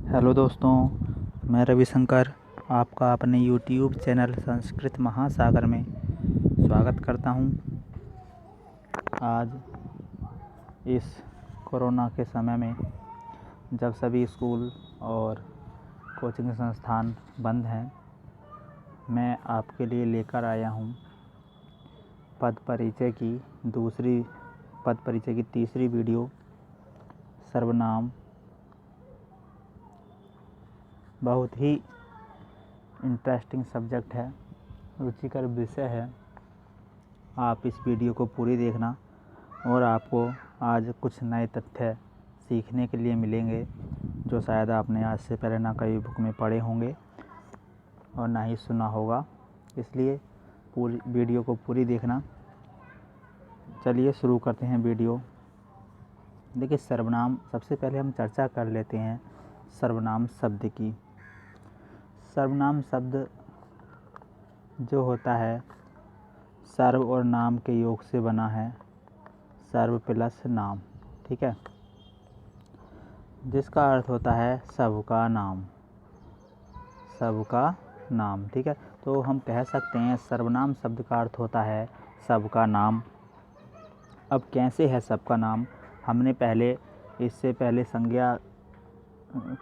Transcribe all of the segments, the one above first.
Hello दोस्तों, मैं रविशंकर आपका अपने यूट्यूब चैनल संस्कृत महासागर में स्वागत करता हूं। आज इस कोरोना के समय में जब सभी स्कूल और कोचिंग संस्थान बंद हैं, मैं आपके लिए लेकर आया हूं पद परिचय की तीसरी वीडियो। सर्वनाम बहुत ही इंटरेस्टिंग सब्जेक्ट है, रुचिकर विषय है। आप इस वीडियो को पूरी देखना और आपको आज कुछ नए तथ्य सीखने के लिए मिलेंगे जो शायद आपने आज से पहले ना कभी बुक में पढ़े होंगे और ना ही सुना होगा। इसलिए पूरी वीडियो को पूरी देखना। चलिए शुरू करते हैं वीडियो। देखिए, सर्वनाम, सबसे पहले हम चर्चा कर लेते हैं सर्वनाम शब्द की। सर्वनाम शब्द जो होता है सर्व और नाम के योग से बना है, सर्व प्लस नाम, ठीक है, जिसका अर्थ होता है सबका नाम, सबका नाम, ठीक है। तो हम कह सकते हैं सर्वनाम शब्द का अर्थ होता है सबका नाम। अब कैसे है सबका नाम? हमने इससे पहले संज्ञा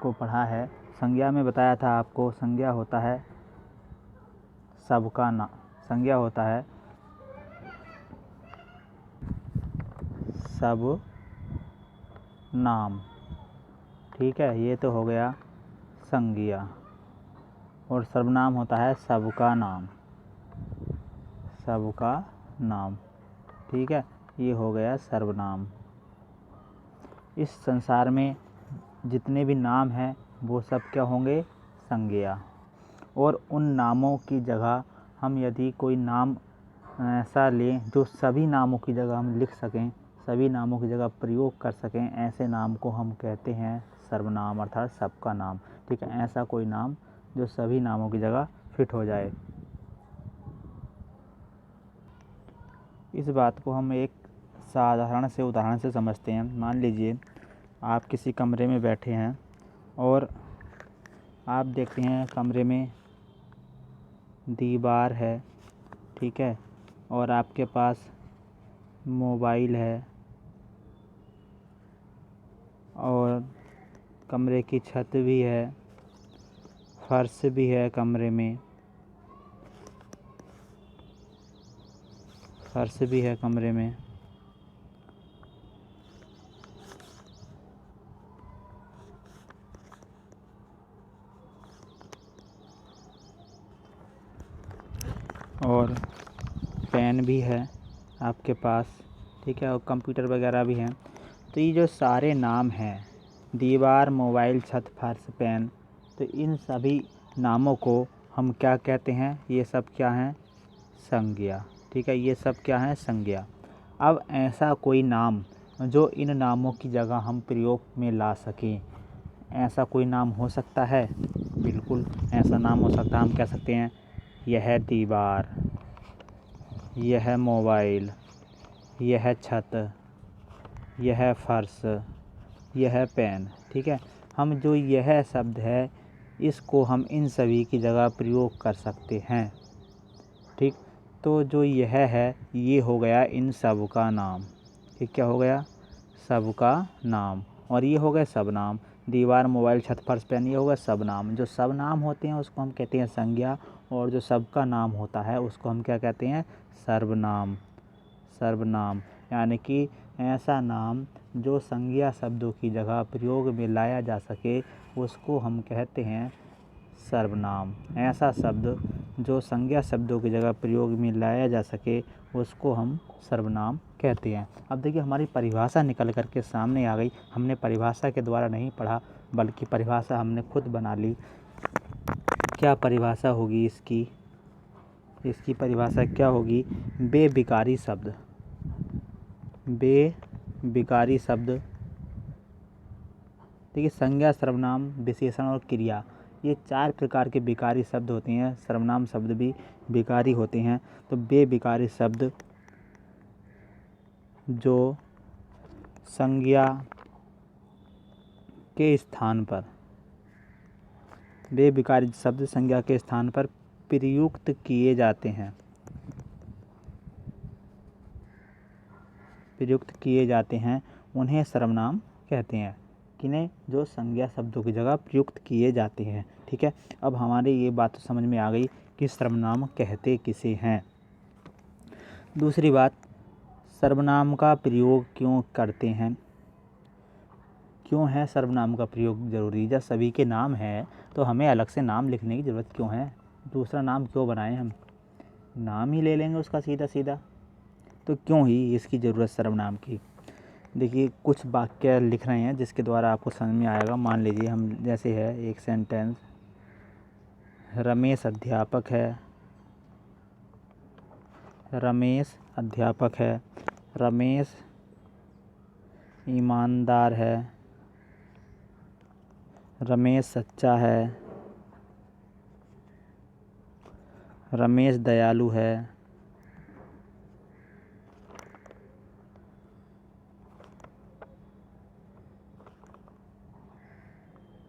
को पढ़ा है। संज्ञा में बताया था आपको, संज्ञा होता है सबका नाम, संज्ञा होता है सब नाम, ठीक है। ये तो हो गया संज्ञा। और सर्वनाम होता है सबका नाम, सबका नाम, ठीक है। ये हो गया सर्वनाम। इस संसार में जितने भी नाम हैं वो सब क्या होंगे? संज्ञा। और उन नामों की जगह हम यदि कोई नाम ऐसा लें जो सभी नामों की जगह हम लिख सकें, सभी नामों की जगह प्रयोग कर सकें, ऐसे नाम को हम कहते हैं सर्वनाम, अर्थात सबका नाम, ठीक है। ऐसा कोई नाम जो सभी नामों की जगह फिट हो जाए। इस बात को हम एक साधारण से उदाहरण से समझते हैं। मान लीजिए आप किसी कमरे में बैठे हैं और आप देखते हैं कमरे में दीवार है, ठीक है, और आपके पास मोबाइल है और कमरे की छत भी है, फर्श भी है कमरे में, फर्श भी है कमरे में, और पेन भी है आपके पास, ठीक है, और कंप्यूटर वगैरह भी हैं। तो ये जो सारे नाम हैं, दीवार, मोबाइल, छत, फर्श, पेन, तो इन सभी नामों को हम क्या कहते हैं? ये सब क्या हैं? संज्ञा, ठीक है। ये सब क्या हैं? संज्ञा। अब ऐसा कोई नाम जो इन नामों की जगह हम प्रयोग में ला सकें, ऐसा कोई नाम हो सकता है? बिल्कुल ऐसा नाम हो सकता है। हम कह सकते हैं यह दीवार, यह मोबाइल, यह छत, यह फर्श, यह पेन, ठीक है। हम जो यह शब्द है इसको हम इन सभी की जगह प्रयोग कर सकते हैं, ठीक। तो जो यह है ये हो गया इन सब का नाम, ये क्या हो गया? सबका नाम। और ये हो गए सब नाम। दीवार, मोबाइल, छत, फर्श, पेन, ये हो गया सब नाम। जो सब नाम होते हैं उसको हम कहते हैं संज्ञा, और जो सबका नाम होता है उसको हम क्या कहते हैं? सर्वनाम। सर्वनाम यानी कि ऐसा नाम जो संज्ञा शब्दों की जगह प्रयोग में लाया जा सके उसको हम कहते हैं सर्वनाम। ऐसा शब्द जो संज्ञा शब्दों की जगह प्रयोग में लाया जा सके उसको हम सर्वनाम कहते हैं। अब देखिए, हमारी परिभाषा निकल कर के सामने आ गई। हमने परिभाषा के द्वारा नहीं पढ़ा बल्कि परिभाषा हमने खुद बना ली। क्या परिभाषा होगी इसकी? इसकी परिभाषा क्या होगी? बेविकारी शब्द। बेविकारी शब्द, देखिए, संज्ञा, सर्वनाम, विशेषण और क्रिया, ये 4 प्रकार के विकारी शब्द होते हैं। सर्वनाम शब्द भी विकारी होते हैं। तो बेविकारी शब्द जो संज्ञा के स्थान पर वे विकारी शब्द संज्ञा के स्थान पर प्रयुक्त किए जाते हैं, उन्हें सर्वनाम कहते हैं। किन्हें? जो संज्ञा शब्दों की जगह प्रयुक्त किए जाते हैं। ठीक है, अब हमारी ये बात तो समझ में आ गई कि सर्वनाम कहते किसे हैं। दूसरी बात, सर्वनाम का प्रयोग क्यों करते हैं? क्यों है सर्वनाम का प्रयोग ज़रूरी? जब सभी के नाम है तो हमें अलग से नाम लिखने की ज़रूरत क्यों है? दूसरा नाम क्यों बनाएं? हम नाम ही ले लेंगे उसका सीधा सीधा। तो क्यों ही इसकी ज़रूरत सर्वनाम की? देखिए, कुछ वाक्य लिख रहे हैं जिसके द्वारा आपको समझ में आएगा। मान लीजिए हम जैसे है एक सेंटेंस, रमेश अध्यापक है, रमेश ईमानदार है, रमेश सच्चा है, रमेश दयालु है,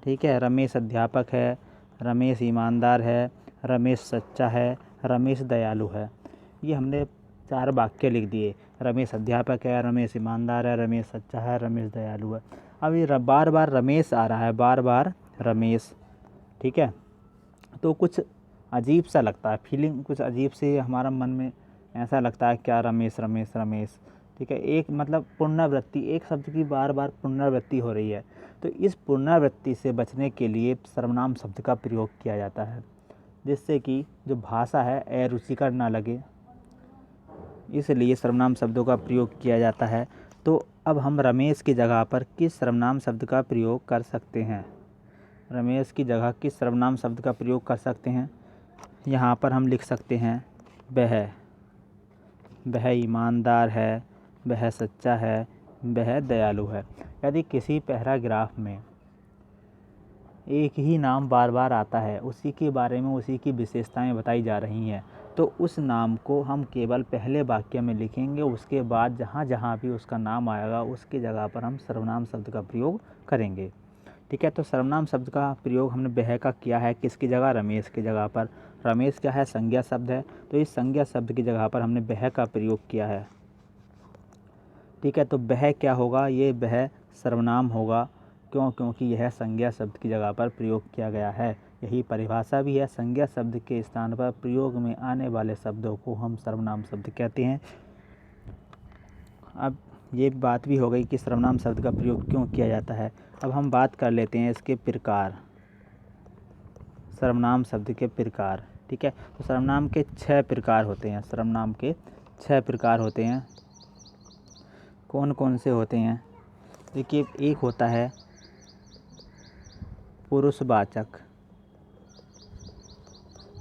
ठीक है। रमेश अध्यापक है, रमेश ईमानदार है, रमेश सच्चा है, रमेश दयालु है। ये हमने 4 वाक्य लिख दिए। रमेश अध्यापक है, रमेश ईमानदार है, रमेश सच्चा है, रमेश दयालु है। अब ये बार बार रमेश आ रहा है, बार बार रमेश, ठीक है। तो कुछ अजीब सा लगता है, फीलिंग कुछ अजीब सी हमारा मन में ऐसा लगता है, क्या रमेश रमेश रमेश, ठीक है। एक मतलब पुनरावृत्ति, एक शब्द की बार बार पुनरावृत्ति हो रही है। तो इस पुनरावृत्ति से बचने के लिए सर्वनाम शब्द का प्रयोग किया जाता है, जिससे कि जो भाषा है अरुचिकर ना लगे, इसलिए सर्वनाम शब्दों का प्रयोग किया जाता है। तो अब हम रमेश की जगह पर किस सर्वनाम शब्द का प्रयोग कर सकते हैं? रमेश की जगह किस सर्वनाम शब्द का प्रयोग कर सकते हैं? यहाँ पर हम लिख सकते हैं वह ईमानदार है, वह सच्चा है, वह दयालु है। यदि किसी पैराग्राफ में एक ही नाम बार बार आता है, उसी के बारे में उसी की विशेषताएं बताई जा रही हैं, तो उस नाम को हम केवल पहले वाक्य में लिखेंगे। उसके बाद जहाँ जहाँ भी उसका नाम आएगा उसकी जगह पर हम सर्वनाम शब्द का प्रयोग करेंगे, ठीक है। तो सर्वनाम शब्द का प्रयोग हमने वह का किया है, किसकी जगह? रमेश की जगह पर। रमेश क्या है? संज्ञा शब्द है, तो इस संज्ञा शब्द की जगह पर हमने वह का प्रयोग किया है, ठीक है। तो वह क्या होगा? ये वह सर्वनाम होगा। क्यों? क्योंकि यह संज्ञा शब्द की जगह पर प्रयोग किया गया है। यही परिभाषा भी है, संज्ञा शब्द के स्थान पर प्रयोग में आने वाले शब्दों को हम सर्वनाम शब्द कहते हैं। अब ये बात भी हो गई कि सर्वनाम शब्द का प्रयोग क्यों किया जाता है। अब हम बात कर लेते हैं इसके प्रकार, सर्वनाम शब्द के प्रकार, ठीक है। तो सर्वनाम के 6 प्रकार होते हैं। सर्वनाम के 6 प्रकार होते हैं। कौन कौन से होते हैं? देखिए, एक होता है पुरुषवाचक,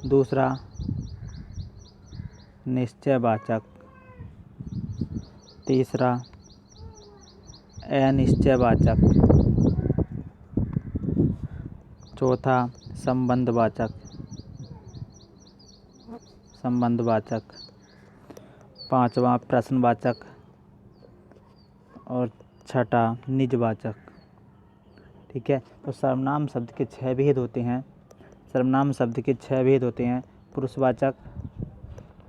दूसरा निश्चयवाचक, तीसरा अनिश्चयवाचक, चौथा संबंधवाचक, पांचवा प्रश्नवाचक और छठा निजवाचक, ठीक है। तो सर्वनाम शब्द के 6 भेद होते हैं। सर्वनाम शब्द के 6 भेद होते हैं: पुरुषवाचक,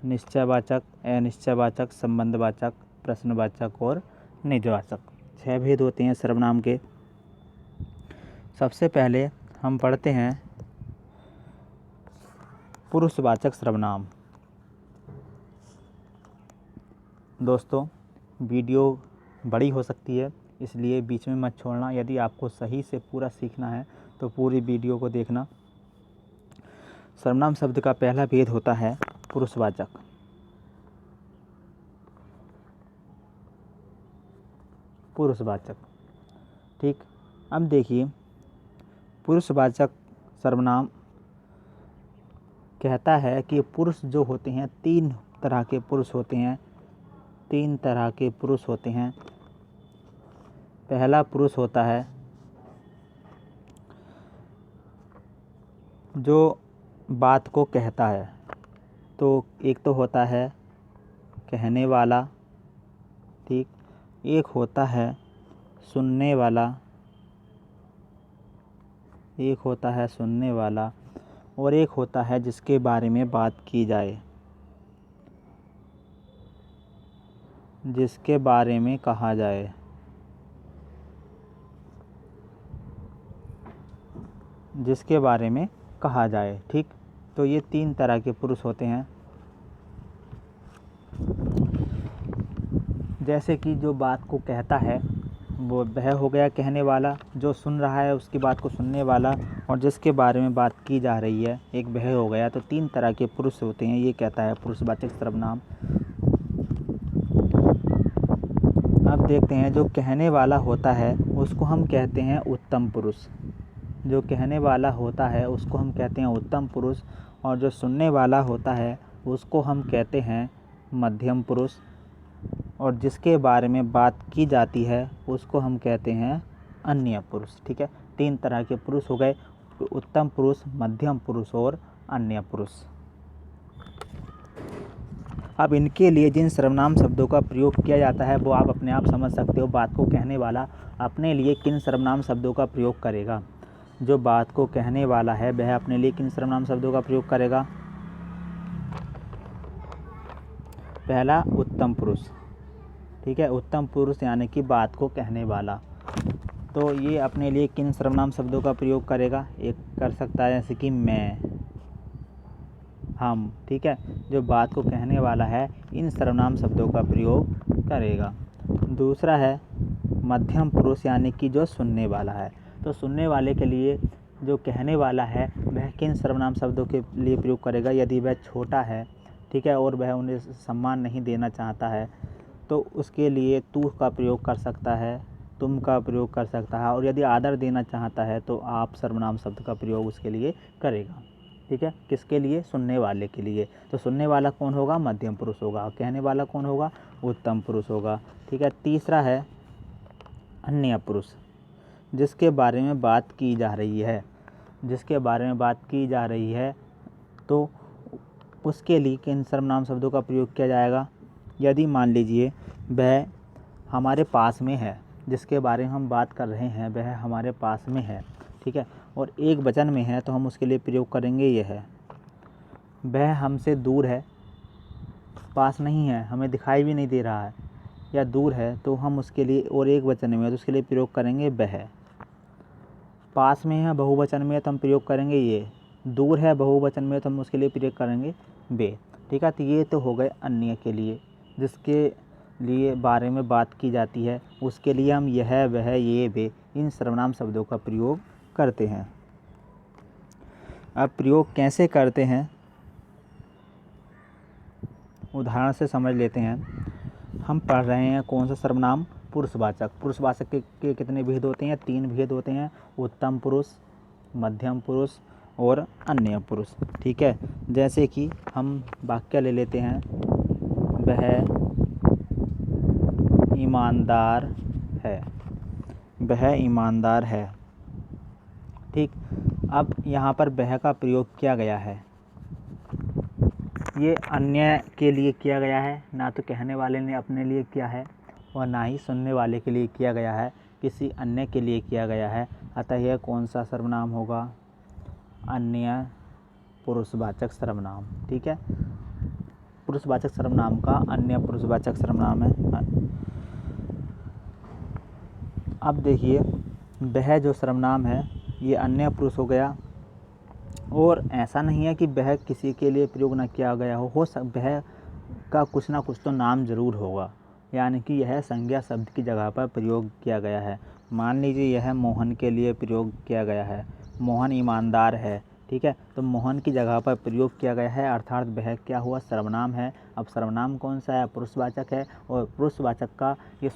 निश्चयवाचक, अनिश्चयवाचक, संबंधवाचक, प्रश्नवाचक और निजवाचक। 6 भेद होते हैं सर्वनाम के। सबसे पहले हम पढ़ते हैं पुरुषवाचक सर्वनाम। दोस्तों, वीडियो बड़ी हो सकती है, इसलिए बीच में मत छोड़ना। यदि आपको सही से पूरा सीखना है तो पूरी वीडियो को देखना। सर्वनाम शब्द का पहला भेद होता है पुरुषवाचक। ठीक। अब देखिए, पुरुषवाचक सर्वनाम कहता है कि पुरुष जो होते हैं, 3 तरह के पुरुष होते हैं। 3 तरह के पुरुष होते हैं। पहला पुरुष होता है जो बात को कहता है। तो एक तो होता है कहने वाला, ठीक। एक होता है सुनने वाला, एक होता है सुनने वाला और एक होता है जिसके बारे में बात की जाए, जिसके बारे में कहा जाए। जिसके बारे में कहा जाए, ठीक। तो ये 3 तरह के पुरुष होते हैं। जैसे कि जो बात को कहता है वो वह हो गया कहने वाला, जो सुन रहा है उसकी बात को सुनने वाला, और जिसके बारे में बात की जा रही है एक वह हो गया। तो 3 तरह के पुरुष होते हैं, ये कहता है पुरुषवाचक सर्वनाम। अब देखते हैं, जो कहने वाला होता है उसको हम कहते हैं उत्तम पुरुष। जो कहने वाला होता है उसको हम कहते हैं उत्तम पुरुष, और जो सुनने वाला होता है उसको हम कहते हैं मध्यम पुरुष, और जिसके बारे में बात की जाती है उसको हम कहते हैं अन्य पुरुष, ठीक है। 3 तरह के पुरुष हो गए, उत्तम पुरुष, मध्यम पुरुष और अन्य पुरुष। अब इनके लिए जिन सर्वनाम शब्दों का प्रयोग किया जाता है वो आप अपने आप समझ सकते हो। बात को कहने वाला अपने लिए किन सर्वनाम शब्दों का प्रयोग करेगा। जो बात को कहने वाला है वह अपने लिए किन सर्वनाम शब्दों का प्रयोग करेगा। पहला उत्तम पुरुष, ठीक है। उत्तम पुरुष यानी कि बात को कहने वाला, तो ये अपने लिए किन सर्वनाम शब्दों का प्रयोग करेगा। एक कर सकता है जैसे कि मैं, हम, ठीक है। जो बात को कहने वाला है इन सर्वनाम शब्दों का प्रयोग करेगा। दूसरा है मध्यम पुरुष यानी कि जो सुनने वाला है। तो सुनने वाले के लिए जो कहने वाला है वह किन सर्वनाम शब्दों के लिए प्रयोग करेगा। यदि वह छोटा है, ठीक है, और वह उन्हें सम्मान नहीं देना चाहता है तो उसके लिए तू का प्रयोग कर सकता है, तुम का प्रयोग कर सकता है, और यदि आदर देना चाहता है तो आप सर्वनाम शब्द का प्रयोग उसके लिए करेगा, ठीक है। किसके लिए? सुनने वाले के लिए। तो सुनने वाला कौन होगा? मध्यम पुरुष होगा। और कहने वाला कौन होगा? उत्तम पुरुष होगा, ठीक है। तीसरा है अन्य पुरुष, जिसके बारे में बात की जा रही है। जिसके बारे में बात की जा रही है तो उसके लिए किन सर्वनाम शब्दों का प्रयोग किया जाएगा। यदि मान लीजिए वह हमारे पास में है, जिसके बारे में हम बात कर रहे हैं वह हमारे पास में है, ठीक है, और एक वचन में है तो हम उसके लिए प्रयोग करेंगे यह है। वह हमसे दूर है, पास नहीं है, हमें दिखाई भी नहीं दे रहा है, या दूर है तो हम उसके लिए, और एक वचन में है तो उसके लिए प्रयोग करेंगे वह। पास में है बहुवचन में तो हम प्रयोग करेंगे ये। दूर है बहुवचन में तो हम उसके लिए प्रयोग करेंगे वे, ठीक है। तो ये तो हो गए अन्य के लिए, जिसके लिए बारे में बात की जाती है उसके लिए हम यह, वह, ये, वे इन सर्वनाम शब्दों का प्रयोग करते हैं। अब प्रयोग कैसे करते हैं उदाहरण से समझ लेते हैं। हम पढ़ रहे हैं कौन सा सर्वनाम? पुरुषवाचक। पुरुषवाचक के कितने भेद होते हैं? 3 भेद होते हैं, उत्तम पुरुष, मध्यम पुरुष और अन्य पुरुष, ठीक है। जैसे कि हम वाक्य ले लेते हैं, वह ईमानदार है, वह ईमानदार है, ठीक। अब यहाँ पर वह का प्रयोग किया गया है, ये अन्य के लिए किया गया है, ना तो कहने वाले ने अपने लिए किया है और ना ही सुनने वाले के लिए किया गया है, किसी अन्य के लिए किया गया है। अतः यह कौन सा सर्वनाम होगा? अन्य पुरुषवाचक सर्वनाम, ठीक है। पुरुषवाचक सर्वनाम का अन्य पुरुषवाचक सर्वनाम है। अब देखिए, वह जो सर्वनाम है ये अन्य पुरुष हो गया, और ऐसा नहीं है कि वह किसी के लिए प्रयोग न किया गया हो वह का कुछ ना कुछ तो नाम ज़रूर होगा, यानी कि यह संज्ञा शब्द की जगह पर प्रयोग किया गया है। मान लीजिए यह मोहन के लिए प्रयोग किया गया है, मोहन ईमानदार है, ठीक है। तो मोहन की जगह पर प्रयोग किया गया है, अर्थात वह क्या हुआ? सर्वनाम है। अब सर्वनाम कौन सा है? पुरुषवाचक है, और पुरुषवाचक का ये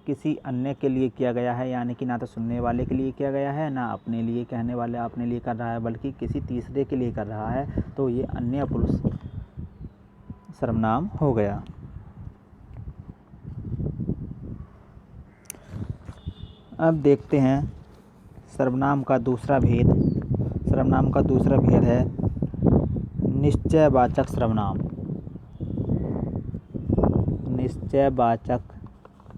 किसी अन्य के लिए किया गया है, यानी कि ना तो सुनने वाले के लिए किया गया है, ना अपने लिए, कहने वाले अपने लिए कर रहा है, बल्कि किसी तीसरे के लिए कर रहा है। तो ये अन्य पुरुष सर्वनाम हो गया। अब देखते हैं सर्वनाम का दूसरा भेद। सर्वनाम का दूसरा भेद है निश्चयवाचक सर्वनाम। निश्चयवाचक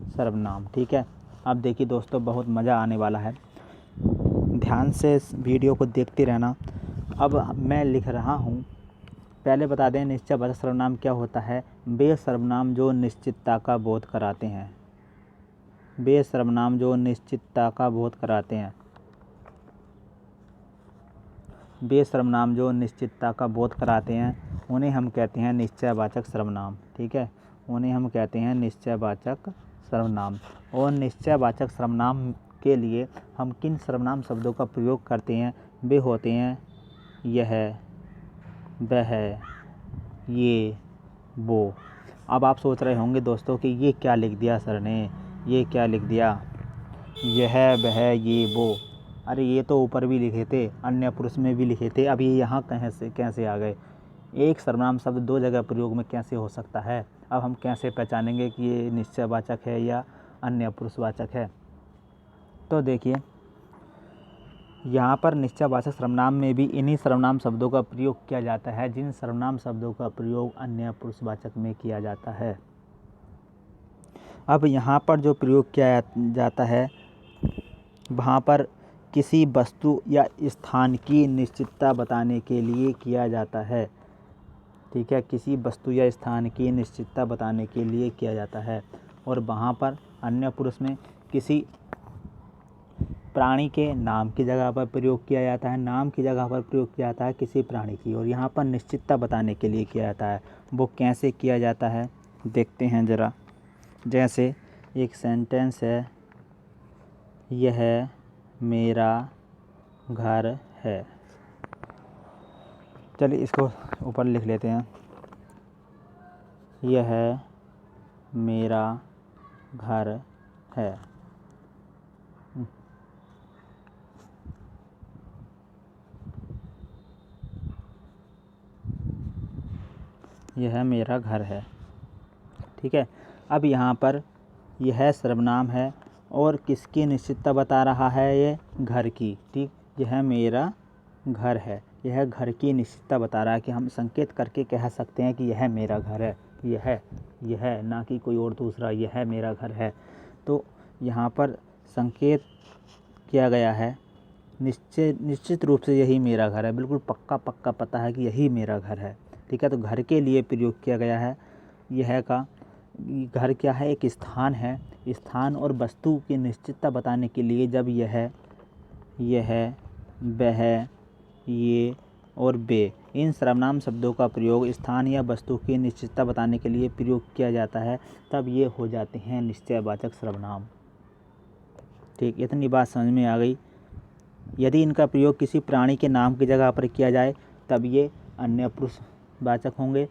सर्वनाम, ठीक है। अब देखिए दोस्तों, बहुत मज़ा आने वाला है। ध्यान से इस वीडियो को देखते रहना। अब मैं लिख रहा हूँ। पहले बता दें निश्चयवाचक सर्वनाम क्या होता है। वे सर्वनाम जो निश्चितता का बोध कराते हैं। वे सर्वनाम जो निश्चितता का बोध कराते हैं। वे सर्वनाम जो निश्चितता का बोध कराते हैं उन्हें हम कहते हैं निश्चयवाचक सर्वनाम। ठीक है, उन्हें हम कहते हैं निश्चयवाचक सर्वनाम। और निश्चयवाचक सर्वनाम के लिए हम किन सर्वनाम शब्दों का प्रयोग करते हैं, वे होते हैं यह, वह, ये, वो। अब आप सोच रहे होंगे दोस्तों कि ये क्या लिख दिया सर ने, ये क्या लिख दिया, यह, वह, ये, वो। अरे ये तो ऊपर भी लिखे थे, अन्य पुरुष में भी लिखे थे, अब ये यहाँ कैसे आ गए। एक सर्वनाम शब्द दो जगह प्रयोग में कैसे हो सकता है। अब हम कैसे पहचानेंगे कि ये निश्चयवाचक है या अन्य पुरुषवाचक है। तो देखिए यहाँ पर निश्चयवाचक सर्वनाम में भी इन्हीं सर्वनाम शब्दों का प्रयोग किया जाता है जिन सर्वनाम शब्दों का प्रयोग अन्य पुरुषवाचक में किया जाता है। अब यहाँ पर जो प्रयोग किया जाता है वहाँ पर किसी वस्तु या स्थान की निश्चितता बताने के लिए किया जाता है। ठीक है, किसी वस्तु या स्थान की निश्चितता बताने के लिए किया जाता है। और वहाँ पर अन्य पुरुष में किसी प्राणी के नाम की जगह पर प्रयोग किया जाता है, नाम की जगह पर प्रयोग किया जाता है किसी प्राणी की। और यहाँ पर निश्चितता बताने के लिए किया जाता है। वो कैसे किया जाता है देखते हैं ज़रा। जैसे एक सेंटेंस है, यह मेरा घर है। चलिए इसको ऊपर लिख लेते हैं, यह मेरा घर है। यह मेरा घर है। ठीक है, अब यहाँ पर यह सर्वनाम है और किसकी निश्चितता बता रहा है, ये घर की। ठीक, यह मेरा घर है, यह घर की निश्चितता बता रहा है कि हम संकेत करके कह सकते हैं कि यह मेरा घर है। यह ना कि कोई और दूसरा, यह मेरा घर है। तो यहाँ पर संकेत किया गया है निश्चित रूप से यही मेरा घर है, बिल्कुल पक्का पता है कि यही मेरा घर है। ठीक है, तो घर के लिए प्रयोग किया गया है यह का। घर क्या है, एक स्थान है। स्थान और वस्तु की निश्चितता बताने के लिए जब यह, वह, ये और वे इन सर्वनाम शब्दों का प्रयोग स्थान या वस्तु की निश्चितता बताने के लिए प्रयोग किया जाता है तब ये हो जाते हैं निश्चयवाचक सर्वनाम। ठीक, इतनी बात समझ में आ गई। यदि इनका प्रयोग किसी प्राणी के नाम की जगह पर किया जाए तब ये अन्य पुरुषवाचक होंगे,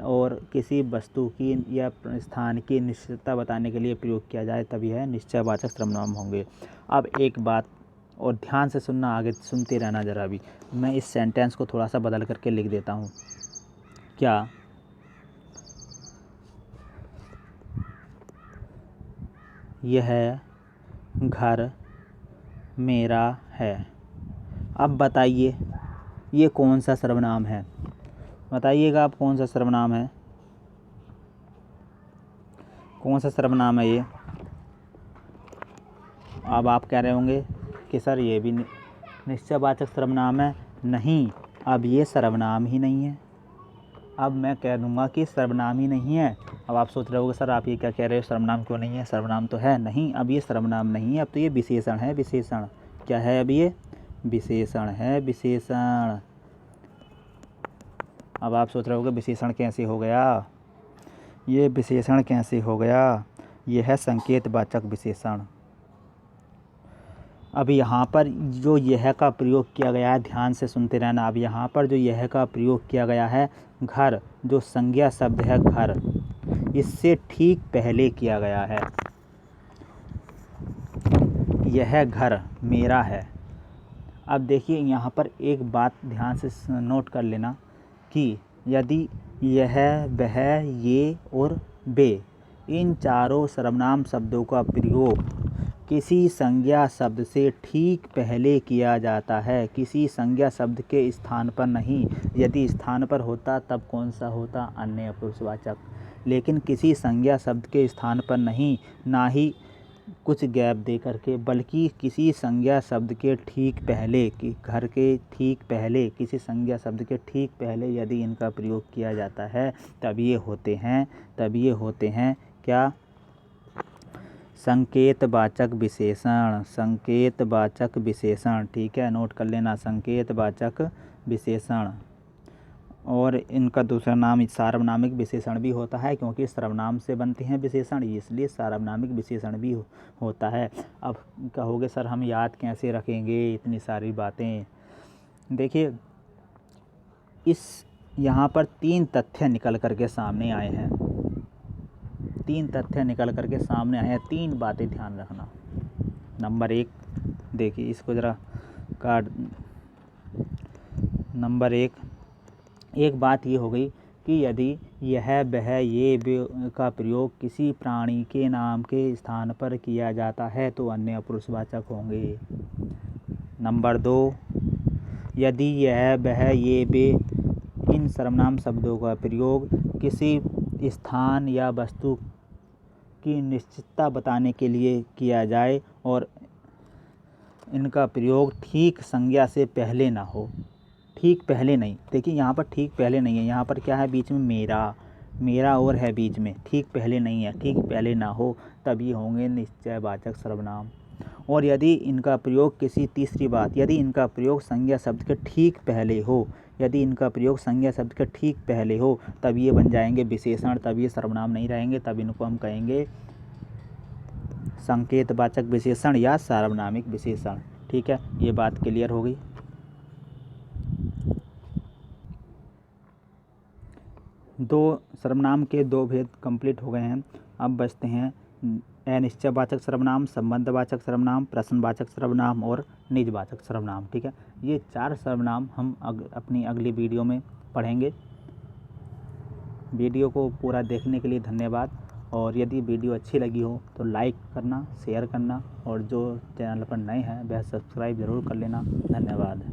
और किसी वस्तु की या स्थान की निश्चितता बताने के लिए प्रयोग किया जाए तब यह निश्चयवाचक सर्वनाम होंगे। अब एक बात और ध्यान से सुनना, आगे सुनते रहना ज़रा भी। मैं इस सेंटेंस को थोड़ा सा बदल करके लिख देता हूँ। क्या यह घर मेरा है। अब बताइए ये कौन सा सर्वनाम है, बताइएगा आप कौन सा सर्वनाम है, कौन सा सर्वनाम है ये। अब आप कह रहे होंगे कि सर ये भी निश्चयवाचक सर्वनाम है। नहीं, अब ये सर्वनाम ही नहीं है। अब मैं कह दूंगा कि सर्वनाम ही नहीं है। अब आप सोच रहे होगे सर आप ये क्या कह रहे हो, सर्वनाम क्यों नहीं है, सर्वनाम तो है। नहीं, अब ये सर्वनाम नहीं है, अब तो ये विशेषण है। विशेषण क्या है, अब ये विशेषण है, विशेषण। अब आप सोच रहे होगे विशेषण कैसे हो गया, ये विशेषण कैसे हो गया, यह है संकेतवाचक विशेषण। अब यहाँ पर जो यह का प्रयोग किया गया है, ध्यान से सुनते रहना। अब यहाँ पर जो यह का प्रयोग किया गया है, घर जो संज्ञा शब्द है घर, इससे ठीक पहले किया गया है। यह घर मेरा है। अब देखिए यहाँ पर एक बात ध्यान से नोट कर लेना कि यदि यह, वह, ये और वे इन चारों सर्वनाम शब्दों का प्रयोग किसी संज्ञा शब्द से ठीक पहले किया जाता है, किसी संज्ञा शब्द के स्थान पर नहीं। यदि स्थान पर होता तब कौन सा होता, अन्य पुरुषवाचक। लेकिन किसी संज्ञा शब्द के स्थान पर नहीं, ना ही कुछ गैप दे करके, बल्कि किसी संज्ञा शब्द के ठीक पहले, कि घर के ठीक पहले, किसी संज्ञा शब्द के ठीक पहले यदि इनका प्रयोग किया जाता है तब ये होते हैं क्या? संकेतवाचक विशेषण। संकेतवाचक विशेषण, ठीक है, नोट कर लेना, संकेतवाचक विशेषण। और इनका दूसरा नाम सार्वनामिक विशेषण भी होता है, क्योंकि सर्वनाम से बनते हैं विशेषण, इसलिए सार्वनामिक विशेषण भी होता है। अब कहोगे सर हम याद कैसे रखेंगे इतनी सारी बातें? देखिए, यहाँ पर 3 तथ्य निकल कर के सामने आए हैं। 3 तथ्य निकल कर के सामने आए हैं, 3 बातें ध्यान रखना। नंबर 1, देखिए इसको ज़रा काट। नंबर 1, एक बात ये हो गई कि यदि यह, वह, ये, वे का प्रयोग किसी प्राणी के नाम के स्थान पर किया जाता है तो अन्य पुरुषवाचक होंगे। नंबर 2, यदि यह, वह, ये, वे इन सर्वनाम शब्दों का प्रयोग किसी स्थान या वस्तु की निश्चितता बताने के लिए किया जाए और इनका प्रयोग ठीक संज्ञा से पहले ना हो। ठीक पहले नहीं, देखिए यहाँ पर ठीक पहले नहीं है, यहाँ पर क्या है, बीच में मेरा और है बीच में, ठीक पहले नहीं है, ठीक पहले ना हो, तब ये होंगे निश्चयवाचक सर्वनाम। और यदि इनका प्रयोग किसी तीसरी बात, यदि इनका प्रयोग संज्ञा शब्द के ठीक पहले हो, यदि इनका प्रयोग संज्ञा शब्द के ठीक पहले हो, तब ये बन जाएंगे विशेषण, तब ये सर्वनाम नहीं रहेंगे, तब इनको हम कहेंगे संकेतवाचक विशेषण या सार्वनामिक विशेषण। ठीक है, ये बात क्लियर हो गई। सर्वनाम के 2 भेद कंप्लीट हो गए हैं। अब बचते हैं अनिश्चयवाचक सर्वनाम, संबंधवाचक सर्वनाम, प्रश्नवाचक सर्वनाम और निजवाचक सर्वनाम। ठीक है, ये 4 सर्वनाम हम अपनी अगली वीडियो में पढ़ेंगे। वीडियो को पूरा देखने के लिए धन्यवाद। और यदि वीडियो अच्छी लगी हो तो लाइक करना, शेयर करना, और जो चैनल पर नए हैं वह सब्सक्राइब ज़रूर कर लेना। धन्यवाद।